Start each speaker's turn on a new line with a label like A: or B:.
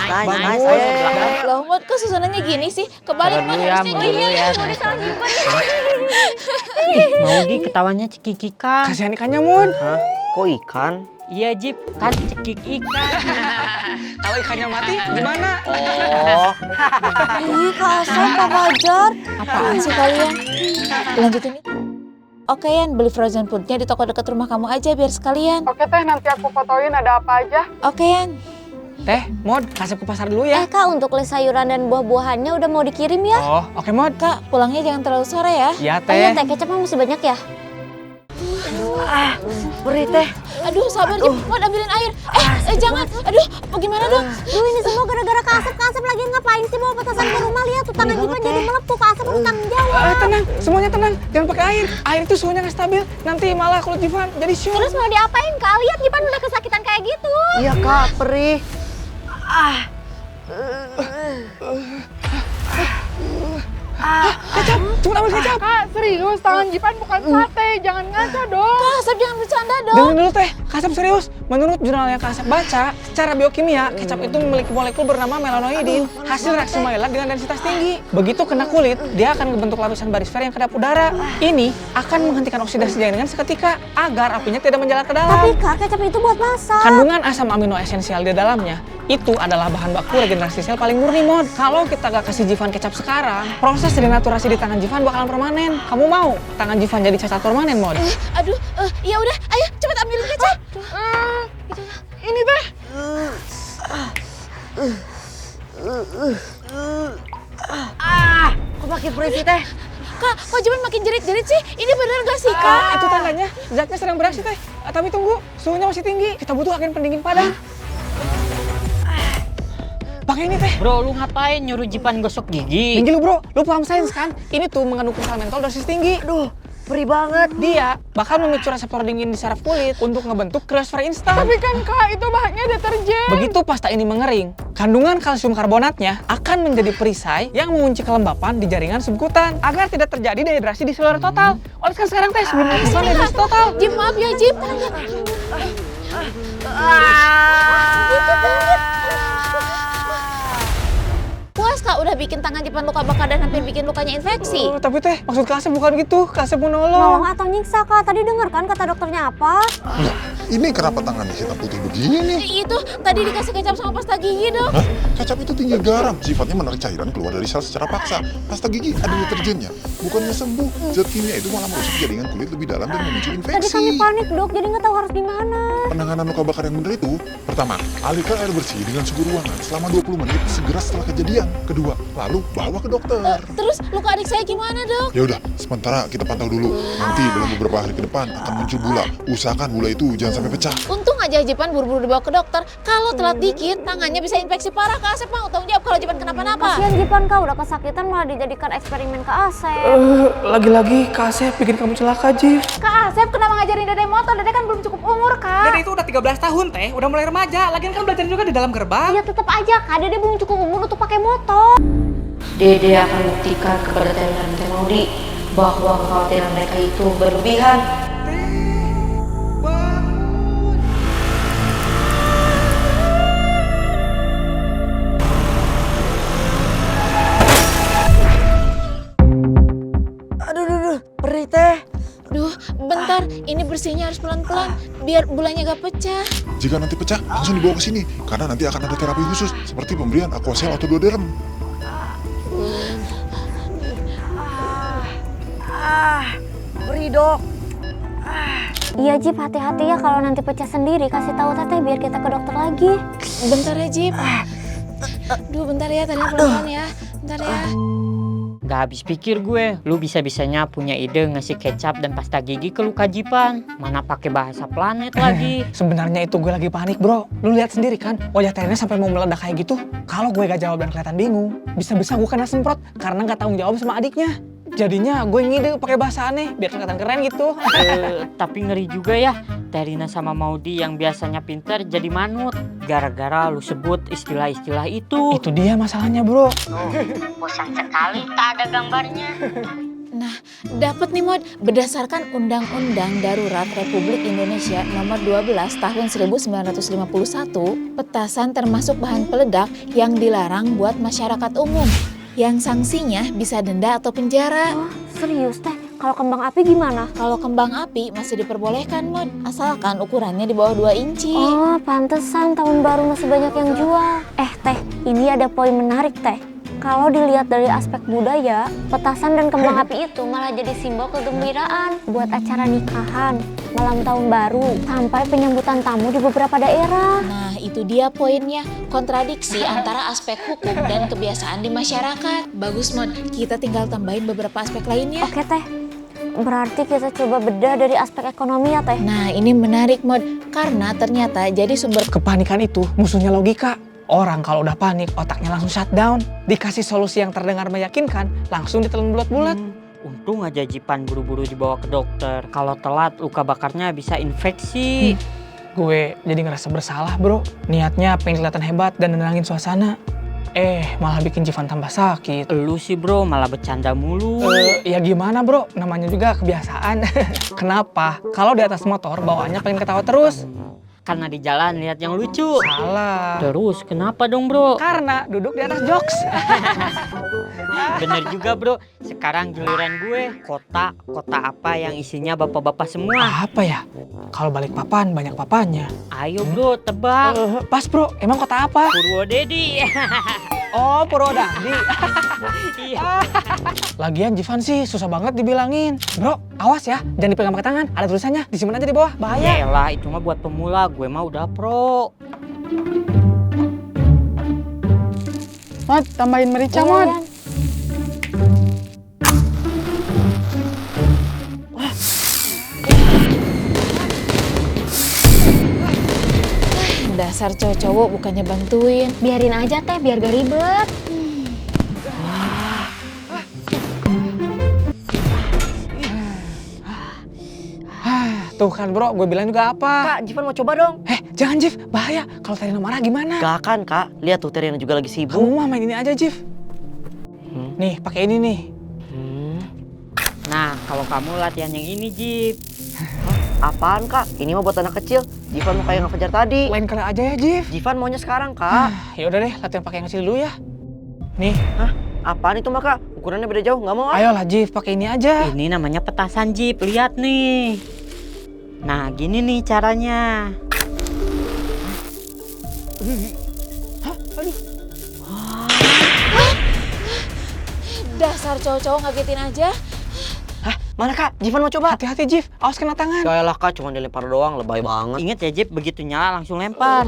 A: Nice. Loh, Mod, kok susunannya gini sih? Kebalik Mod, harusnya gini.
B: Mau salah nyimpen.
C: Mau ketawanya cekik ikan.
D: Kasihan ikannya, Mun.
C: Hah? Kok ikan? Iya, Jip. Kan cekik ikan.
D: Kalau ikannya mati, gimana?
C: Oh.
A: Ih, Kak Asep, Pak Fajar. Apaan sih kalian? Lanjutin nih. Oke, Yan, beli frozen foodnya di toko dekat rumah kamu aja biar sekalian.
E: Oke teh, nanti aku fotoin ada apa aja.
A: Oke, Yan.
D: Teh, Mod, kasih ke pasar dulu ya.
B: Kak, untuk list sayuran dan buah-buahannya udah mau dikirim ya?
D: Oh, oke, Mod.
A: Kak, pulangnya jangan terlalu sore ya.
D: Iya,
B: Oh iya,
D: Teh.
B: teh kecapnya masih banyak ya?
A: Beri teh. Aduh, sabar Jip. Mod, ambilin air. Jangan. Aduh, gimana dong?
B: Duh, ini semua gara-gara Kak Asep lagi ngapain sih bawa petasan ke rumah? Lihat tuh tangan Jipan jadi melepuh. Kak Asep harus tanggung jawab.
D: Tenang, semuanya tenang. Jangan pakai air. Air itu suhunya nggak stabil. Nanti malah kulit Jivan jadi syur.
B: Terus mau diapain Kak? Lihat Jipan udah kesakitan kayak gitu.
C: Iya, Kak, perih.
D: Kecap, cuma ambil kecap.
E: Kak, serius, tangan Jipan bukan sate. Jangan ngaco dong.
A: Kak Asep, jangan bercanda dong.
D: Dengerin dulu, Teh. Kasep serius. Menurut jurnal yang Kasep baca, secara biokimia, kecap itu memiliki molekul bernama melanoidin, hasil reaksi Maillard dengan densitas tinggi. Begitu kena kulit, dia akan membentuk lapisan barisfer yang kedap udara. Ini akan menghentikan oksidasi jaringan seketika agar apinya tidak menjalar ke dalam.
B: Tapi Kak, kecap itu buat masak.
D: Kandungan asam amino esensial di dalamnya itu adalah bahan baku regenerasi sel paling murni, Mod. Kalau kita gak kasih Jivan kecap sekarang, proses renaturasi di tangan Jivan bakalan permanen. Kamu mau tangan Jivan jadi cacat permanen, Mod?
A: Aduh, ya udah, ayo cepet ambilin kecap.
E: Ini teh.
C: Kok makin perih sih, Teh?
A: Kak, kok Jipan makin jerit-jerit sih? Ini bener gak sih, Kak?
D: Itu tandanya zatnya sedang bereaksi, Teh. Tapi tunggu, suhunya masih tinggi. Kita butuh agen pendingin padan. Pakai ini, Teh.
C: Bro, lu ngapain nyuruh Jipan gosok gigi?
D: Tinggi lu, Bro. Lu paham sains kan? Ini tuh mengandung kristal mentol dosis tinggi.
C: Aduh, perih banget.
D: Dia bakal memicu reseptor dingin di saraf kulit untuk ngebentuk cryosfer instan.
E: Tapi kan Kak, itu bahannya deterjen.
D: Begitu pasta ini mengering, kandungan kalsium karbonatnya akan menjadi perisai yang mengunci kelembapan di jaringan subkutan agar tidak terjadi dehidrasi di seluruh total. Oleskan sekarang, Teh, sebelum melakukan dehidrasi total.
A: Jip, maaf ya, Jip. Puas Kak, udah bikin tangan Jipan luka bakar dan hampir bikin lukanya infeksi.
D: Tapi Teh, maksud Kasep bukan gitu. Kasep mau
B: Nolong
D: nolong.
B: atau nyiksa Kak? Tadi denger kan kata dokternya apa?
F: Loh, ini kenapa tangannya hitam putih begini?
A: Itu tadi dikasih kecap sama pasta gigi dong.
F: Hah? Kecap itu tinggi garam, sifatnya menarik cairan keluar dari sel secara paksa. Pasta gigi ada deterjennya, bukannya sembuh. Zat kimia itu malah merusak jaringan kulit lebih dalam dan memicu
B: Tadi
F: infeksi.
B: kami panik dok, jadi nggak tahu harus gimana.
F: Penanganan luka bakar yang benar itu, pertama, alihkan air bersih dengan suhu ruangan selama 20 menit segera setelah kejadian. Kedua, lalu bawa ke dokter.
A: Terus luka adik saya gimana dok?
F: Ya udah, sementara kita pantau dulu. Nanti dalam beberapa hari ke depan akan muncul bula. Usahakan bula itu jangan sampai pecah.
A: Untung aja Jipan buru-buru dibawa ke dokter. Kalau telat dikit, tangannya bisa infeksi parah. Kak Asep mau tanggung jawab kalau Jipan kenapa-napa.
B: Kasian Jipan Kak, udah kesakitan malah dijadikan eksperimen Kak Asep.
D: Lagi-lagi Kasep bikin kamu celaka, Jif.
E: Kak Asep kenapa ngajarin Dede motor? Dede kan belum cukup umur, Kak.
D: Dede itu udah 13 tahun, Teh. Udah mulai remaja. Lagian kan belajar juga di dalam gerbang.
B: Ya tetap aja Kak, Dede belum cukup umur untuk pakai motor.
G: Dede akan buktikan kepada Teh dan Teh Maudi bahwa kekhawatiran mereka itu berlebihan.
C: Aduh, perih, Teh.
A: Duh, bentar. Ini bersihnya harus pelan-pelan biar bulanya gak pecah.
F: Jika nanti pecah, langsung dibawa ke sini. Karena nanti akan ada terapi khusus, seperti pemberian aquacel atau duoderm.
C: Perih, Dok.
B: Iya Jip, hati-hati ya kalau nanti pecah sendiri. Kasih tahu Teteh biar kita ke dokter lagi.
A: Bentar ya Jip. Duh, bentar ya. Tadi pelan-pelan ya. Bentar ya.
C: Gak habis pikir gue, lu bisa-bisanya punya ide ngasih kecap dan pasta gigi ke luka Jipan. Mana pakai bahasa planet lagi.
D: Sebenarnya itu gue lagi panik, Bro. Lu lihat sendiri kan, wajah Tehnya sampai mau meledak kayak gitu. Kalau gue gak jawab dan kelihatan bingung, bisa-bisa gue kena semprot karena gak tanggung jawab sama adiknya. Jadinya gue ngide pakai bahasa aneh biar kelihatan keren gitu.
C: Tapi ngeri juga ya, Terina sama Maudi yang biasanya pinter jadi manut. Gara-gara lu sebut istilah-istilah itu.
D: Itu dia masalahnya, Bro.
G: Bosan sekali tak ada gambarnya.
A: Nah, dapat nih Mod, berdasarkan Undang-Undang Darurat Republik Indonesia Nomor 12 Tahun 1951, petasan termasuk bahan peledak yang dilarang buat masyarakat umum. Yang sanksinya bisa denda atau penjara.
B: Oh, serius teh? Kalau kembang api gimana?
A: Kalau kembang api masih diperbolehkan Mod, asalkan ukurannya di bawah 2 inci.
B: Oh, pantesan tahun baru masih banyak yang jual. Teh, ini ada poin menarik teh. Kalau dilihat dari aspek budaya, petasan dan kembang api itu malah jadi simbol kegembiraan buat acara nikahan, malam tahun baru, sampai penyambutan tamu di beberapa daerah.
A: Nah, itu dia poinnya, kontradiksi antara aspek hukum dan kebiasaan di masyarakat. Bagus Mod, kita tinggal tambahin beberapa aspek lainnya.
B: Oke teh, berarti kita coba bedah dari aspek ekonomi ya teh.
A: Nah, ini menarik Mod, karena ternyata jadi sumber
D: Kepanikan itu musuhnya logika. Orang kalau udah panik, otaknya langsung shutdown. Dikasih solusi yang terdengar meyakinkan, langsung ditelan bulat-bulat.
C: Untung aja Jipan buru-buru dibawa ke dokter. Kalau telat, luka bakarnya bisa infeksi.
D: Gue jadi ngerasa bersalah bro. Niatnya pengen kelihatan hebat dan nenangin suasana. Malah bikin Jivan tambah sakit.
C: Lu sih bro, malah bercanda mulu.
D: Ya gimana bro, namanya juga kebiasaan. Kenapa? Kalau di atas motor bawaannya pengen ketawa terus.
C: Karena di jalan lihat yang lucu.
D: Salah.
C: Terus kenapa dong bro?
D: Karena duduk di atas jokes.
C: Bener juga bro. Sekarang giliran gue. Kota apa yang isinya bapak-bapak semua?
D: Apa ya? Kalau balik papan banyak papanya.
C: Ayo bro, tebak.
D: Pas bro, emang kota apa?
C: Purwodadi.
D: Oh, Purwodadi.
C: Iya.
D: Lagian Jivan sih susah banget dibilangin. Bro, awas ya, jangan dipegang pakai tangan. Ada tulisannya, disimpan aja di bawah, bahaya.
C: Yaelah, itu mah buat pemula. Gue mah udah pro.
E: Mod, tambahin merica,
B: Iya,
E: Mod.
B: Yan.
A: dasar cowok-cowok bukannya bantuin.
B: Biarin aja teh, biar gak ribet.
D: Tuh kan bro, gue bilang juga apa.
H: Kak, Jivan mau coba dong.
D: Jangan Jif, bahaya. Kalau Tarina marah gimana?
H: Gak akan kak, lihat tuh Tarina juga lagi sibuk.
D: Kamu mah main ini aja Jif. Nih, pakai ini nih.
C: Nah, kalau kamu latihan yang ini, Jip.
H: Apaan kak? Ini mah buat anak kecil. Jivan mau kayak ngefajar tadi.
D: Lain kali aja ya Jif.
H: Jivan maunya sekarang kak.
D: Ya udah deh, latihan pakai yang kecil dulu ya. Nih,
H: Apaan itu mah kak? Ukurannya beda jauh, nggak mau ah.
D: ayolah Jif, pakai ini aja.
C: Ini namanya petasan, Jip. Lihat nih. Nah, gini nih caranya.
A: Dasar cowok-cowok ngagetin aja.
H: Hah? Mana kak? Jivan mau coba?
D: Hati-hati Jif, awas kena tangan.
H: Yaelah kak, cuma dilempar doang, lebay banget.
C: Ingat ya, Jip, begitu nyala langsung lempar.